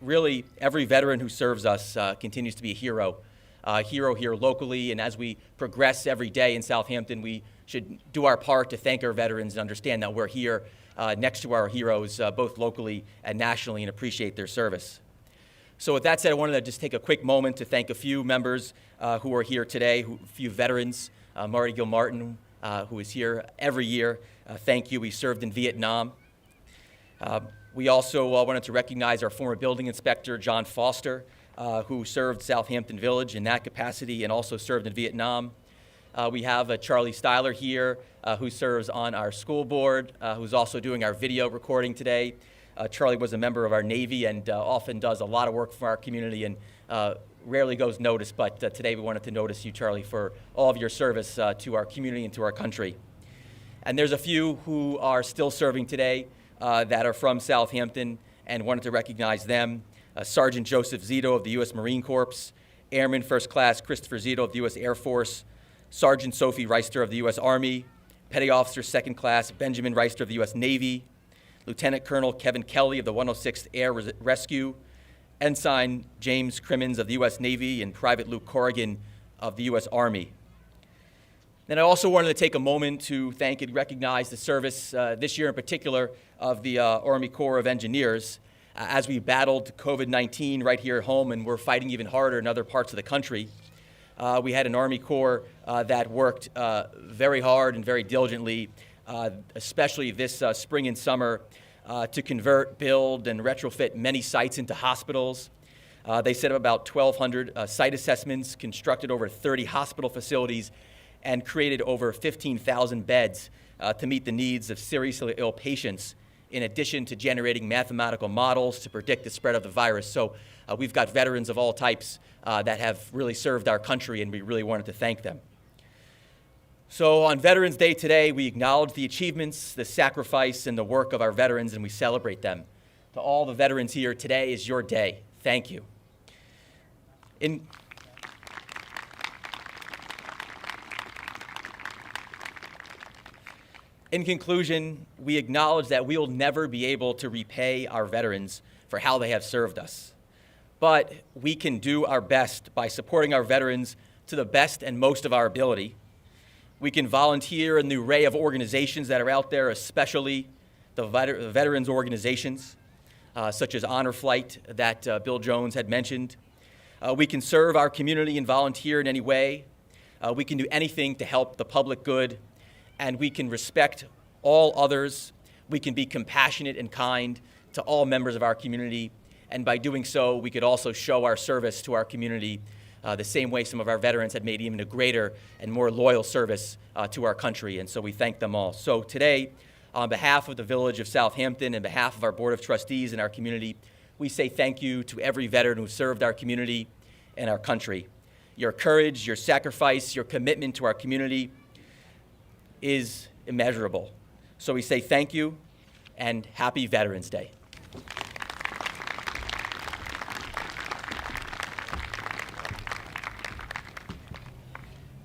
really every veteran who serves us continues to be a hero here locally, and as we progress every day in Southampton, we should do our part to thank our veterans and understand that we're here next to our heroes, both locally and nationally, and appreciate their service. So with that said, I wanted to just take a quick moment to thank a few members who are here today, a few veterans. Marty Gilmartin, who is here every year. Thank you. He served in Vietnam. We also wanted to recognize our former building inspector, John Foster, who served Southampton Village in that capacity and also served in Vietnam. We have Charlie Styler here, who serves on our school board, who's also doing our video recording today. Charlie was a member of our Navy and often does a lot of work for our community and rarely goes noticed, but today we wanted to notice you, Charlie, for all of your service to our community and to our country. And there's a few who are still serving today that are from Southampton and wanted to recognize them. Sergeant Joseph Zito of the U.S. Marine Corps, Airman First Class Christopher Zito of the U.S. Air Force, Sergeant Sophie Reister of the U.S. Army, Petty Officer Second Class Benjamin Reister of the U.S. Navy, Lieutenant Colonel Kevin Kelly of the 106th Air Rescue, Ensign James Crimmins of the U.S. Navy, and Private Luke Corrigan of the U.S. Army. Then I also wanted to take a moment to thank and recognize the service this year in particular of the Army Corps of Engineers as we battled COVID-19 right here at home and we're fighting even harder in other parts of the country. We had an Army Corps that worked very hard and very diligently, especially this spring and summer, to convert, build, and retrofit many sites into hospitals. They set up about 1,200 site assessments, constructed over 30 hospital facilities, and created over 15,000 beds to meet the needs of seriously ill patients, in addition to generating mathematical models to predict the spread of the virus. So we've got veterans of all types that have really served our country, and we really wanted to thank them. So on Veterans Day today, we acknowledge the achievements, the sacrifice, and the work of our veterans, and we celebrate them. To all the veterans here, today is your day. Thank you. In conclusion, we acknowledge that we will never be able to repay our veterans for how they have served us. But we can do our best by supporting our veterans to the best and most of our ability. We can volunteer in the array of organizations that are out there, especially the veterans organizations, such as Honor Flight that Bill Jones had mentioned. We can serve our community and volunteer in any way. We can do anything to help the public good, and we can respect all others. We can be compassionate and kind to all members of our community, and by doing so, we could also show our service to our community the same way some of our veterans had made even a greater and more loyal service to our country, and so we thank them all. So today, on behalf of the Village of Southampton and behalf of our Board of Trustees and our community, we say thank you to every veteran who served our community and our country. Your courage, your sacrifice, your commitment to our community is immeasurable. So we say thank you and happy Veterans Day.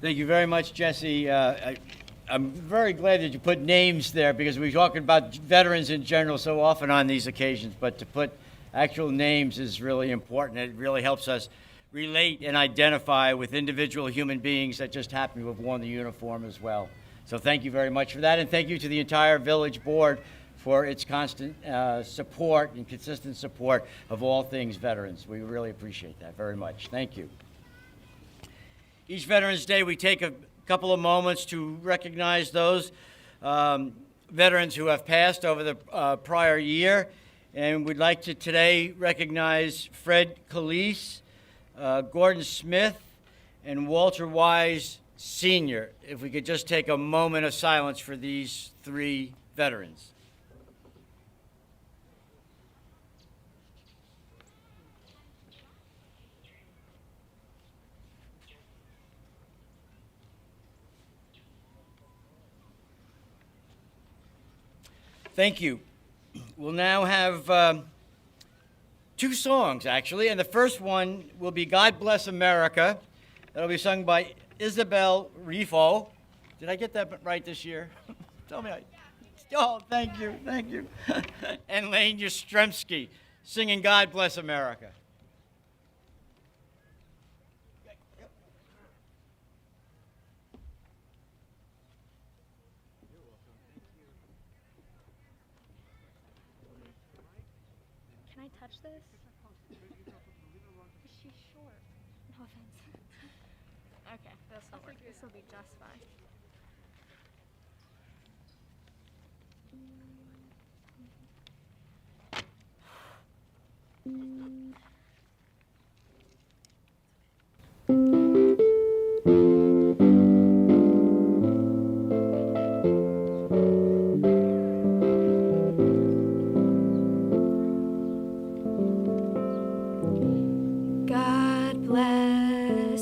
Thank you very much, Jesse. I'm very glad that you put names there because we talk about veterans in general so often on these occasions, but to put actual names is really important. It really helps us relate and identify with individual human beings that just happen to have worn the uniform as well. So thank you very much for that, and thank you to the entire Village Board for its constant support and consistent support of all things veterans. We really appreciate that very much. Thank you. Each Veterans Day, we take a couple of moments to recognize those veterans who have passed over the prior year. And we'd like to today recognize Fred Calise, Gordon Smith, and Walter Wise Sr. If we could just take a moment of silence for these three veterans. Thank you. We'll now have two songs, actually, and the first one will be God Bless America. That'll be sung by Isabel Rifo. Did I get that right this year? Tell me. Oh, thank you, thank you. And Lane Yastrzemski singing God Bless America. Can I touch this? She's short. No offense. Okay, this will work. This will be just fine.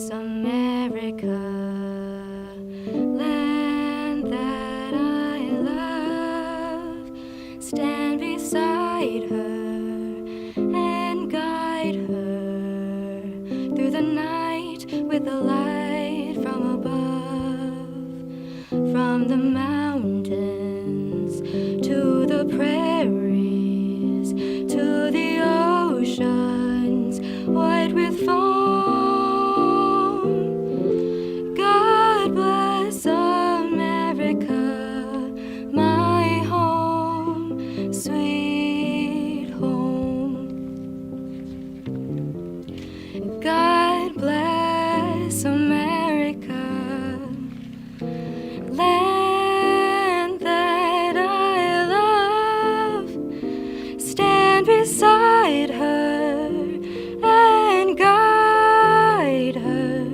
bless America, land that I love. Stand beside her and guide her through the night with the light from above. From the mountains to the prairies, to the oceans white with foam. God bless America, my home, sweet home. God bless America, land that I love. Stand beside her and guide her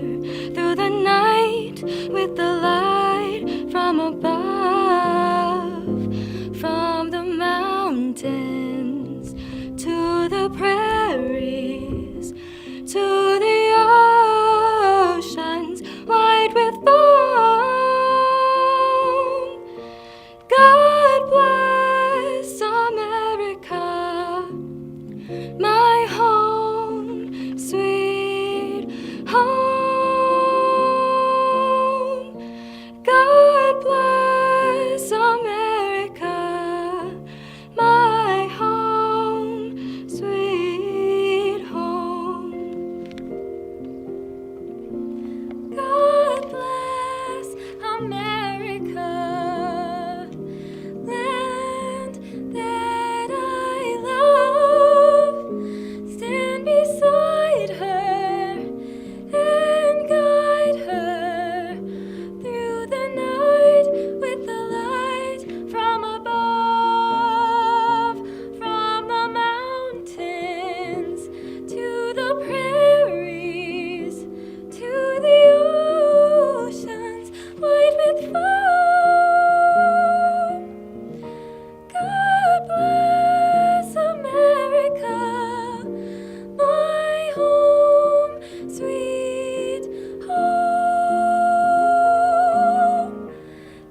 through the night with the light from above. From the mountains to the prairies, to the oceans white with foam. God bless America, my home, sweet home. God bless America, my home, sweet home. God bless America, land that I love. Stand beside her and guide her through the night with the light from above. From the mountains to the prairies, to the oceans white with foam. God bless America, my home, sweet home.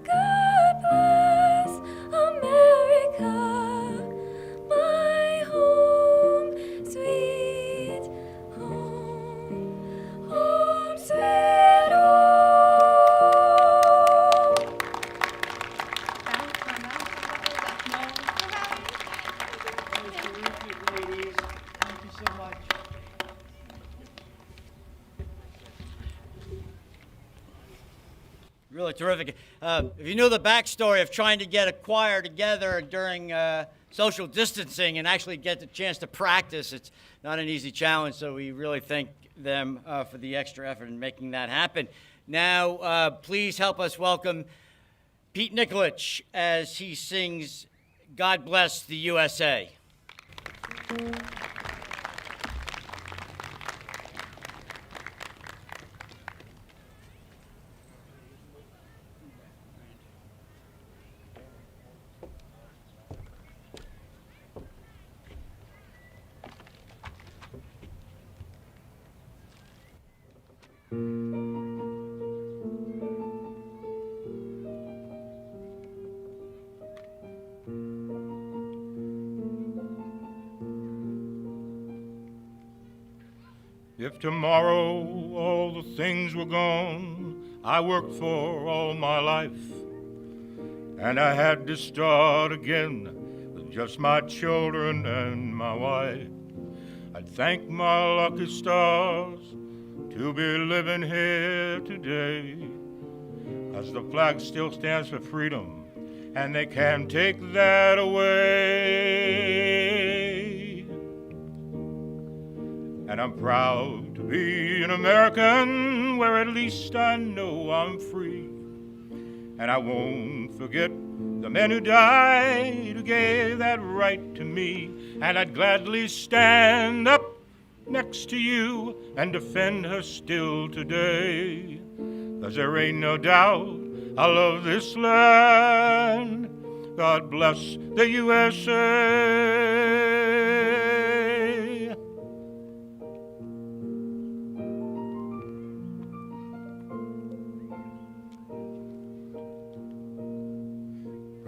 God bless America, my home, sweet home, home, sweet home. Ladies, thank you so much. Really terrific. If you knew the backstory of trying to get a choir together during social distancing and actually get the chance to practice, it's not an easy challenge, so we really thank them for the extra effort in making that happen. Now, please help us welcome Pete Nikolic as he sings God Bless the USA. If tomorrow all the things were gone I worked for all my life, and I had to start again with just my children and my wife, I'd thank my lucky stars to be living here today, 'cause the flag still stands for freedom and they can't take that away. And I'm proud to be an American, where at least I know I'm free. And I won't forget the men who died, who gave that right to me. And I'd gladly stand up next to you and defend her still today. 'Cause there ain't no doubt I love this land. God bless the USA.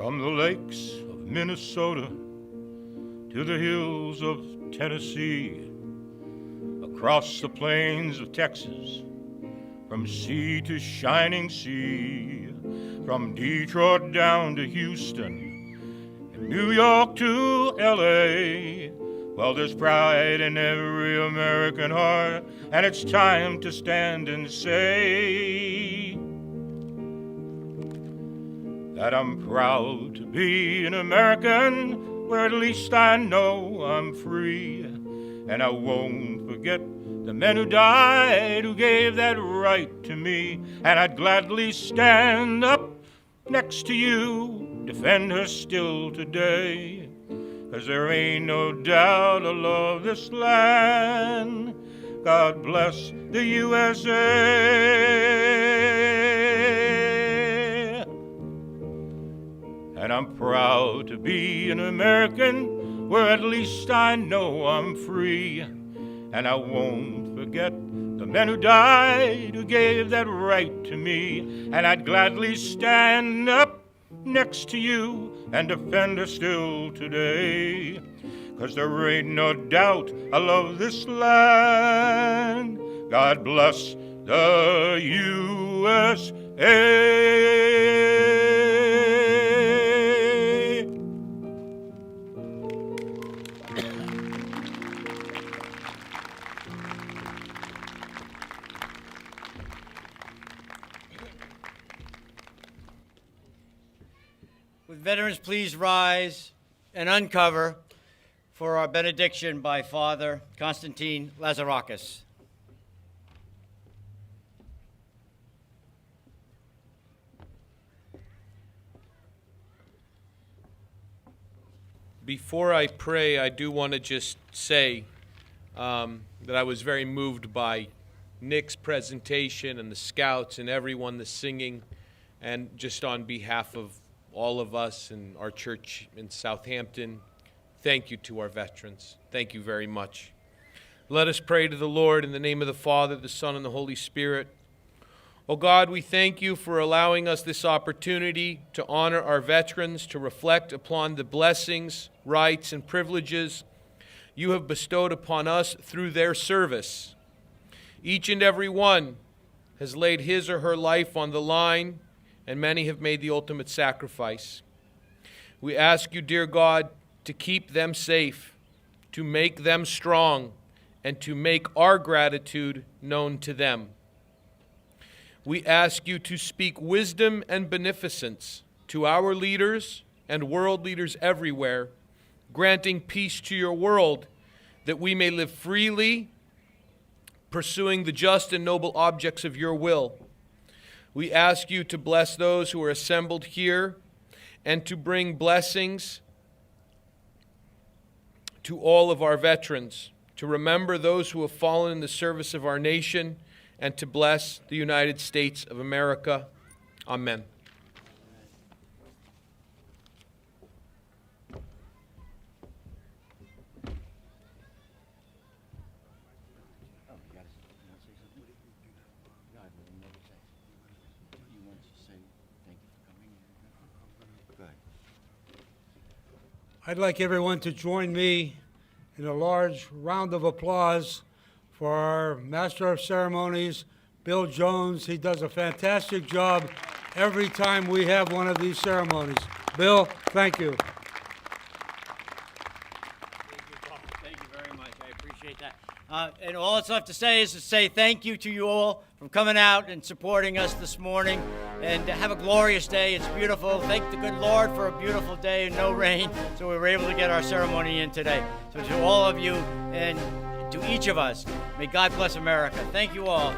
From the lakes of Minnesota to the hills of Tennessee, across the plains of Texas, from sea to shining sea, from Detroit down to Houston, and New York to L.A. Well, there's pride in every American heart, and it's time to stand and say that I'm proud to be an American, where at least I know I'm free. And I won't forget the men who died, who gave that right to me. And I'd gladly stand up next to you, defend her still today. 'Cause there ain't no doubt I love this land. God bless the USA. And I'm proud to be an American, where at least I know I'm free. And I won't forget the men who died, who gave that right to me. And I'd gladly stand up next to you and defend her still today. 'Cause there ain't no doubt I love this land. God bless the USA. Would veterans please rise and uncover for our benediction by Father Constantine Lazarakis. Before I pray, I do want to just say that I was very moved by Nick's presentation and the scouts and everyone, the singing, and just on behalf of all of us and our church in Southampton, thank you to our veterans. Thank you very much. Let us pray to the Lord in the name of the Father, the Son, and the Holy Spirit. Oh God, we thank you for allowing us this opportunity to honor our veterans, to reflect upon the blessings, rights, and privileges you have bestowed upon us through their service. Each and every one has laid his or her life on the line, and many have made the ultimate sacrifice. We ask you, dear God, to keep them safe, to make them strong, and to make our gratitude known to them. We ask you to speak wisdom and beneficence to our leaders and world leaders everywhere, granting peace to your world, that we may live freely, pursuing the just and noble objects of your will. We ask you to bless those who are assembled here and to bring blessings to all of our veterans, to remember those who have fallen in the service of our nation, and to bless the United States of America. Amen. I'd like everyone to join me in a large round of applause for our Master of Ceremonies, Bill Jones. He does a fantastic job every time we have one of these ceremonies. Bill, thank you. Thank you very much. I appreciate that. And all that's left to say is to say thank you to you all for coming out and supporting us this morning. And have a glorious day. It's beautiful. Thank the good Lord for a beautiful day and no rain, so we were able to get our ceremony in today. So to all of you and to each of us, may God bless America. Thank you all.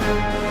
Thank you.